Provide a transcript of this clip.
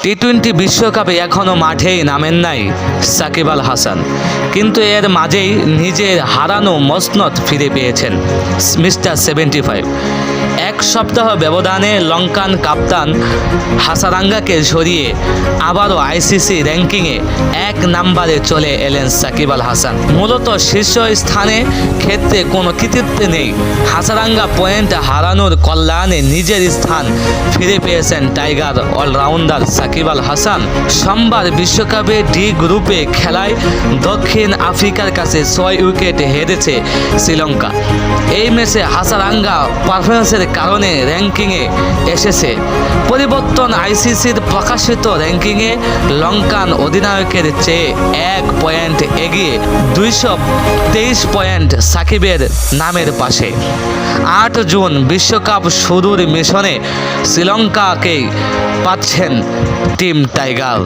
টি-20 বিশ্বকাপে এখনও মাঠেই নামেন নাই সাকিব আল হাসান, কিন্তু এর মাঝেই নিজের হারানো মসনদ ফিরে পেয়েছেন মিস্টার 75। এক সপ্তাহ ব্যবধানে লঙ্কান কাপ্তান হাসারাঙ্গাকে সরিয়ে আবারও আইসিসি র্যাঙ্কিংয়ে 1 নম্বরে চলে এলেন সাকিব আল হাসান। মূলত শীর্ষ স্থানে ক্ষেত্রে কোনো কৃতিত্ব নেই হাসারাঙ্গা, পয়েন্ট হারানোর কল্যাণে নিজের স্থান ফিরে পেয়েছেন টাইগার অলরাউন্ডার সাকিব আল হাসান। সোমবার বিশ্বকাপে ডি গ্রুপে খেলায় দক্ষিণ আফ্রিকার কাছে 6 উইকেট হেরেছে শ্রীলঙ্কা। এই ম্যাচে হাসারাঙ্গা পারফরমেন্সের কারণে র্যাঙ্কিংয়ে এসেছে পরিবর্তন। আইসিসির প্রকাশিত র্যাঙ্কিংয়ে লঙ্কান অধিনায়কের চেয়ে 1 পয়েন্ট এগিয়ে 223 পয়েন্ট সাকিবের নামের পাশে। 8 জুন বিশ্বকাপ শুরুর মিশনে শ্রীলঙ্কাকেই পাচ্ছেন টিম টাইগার।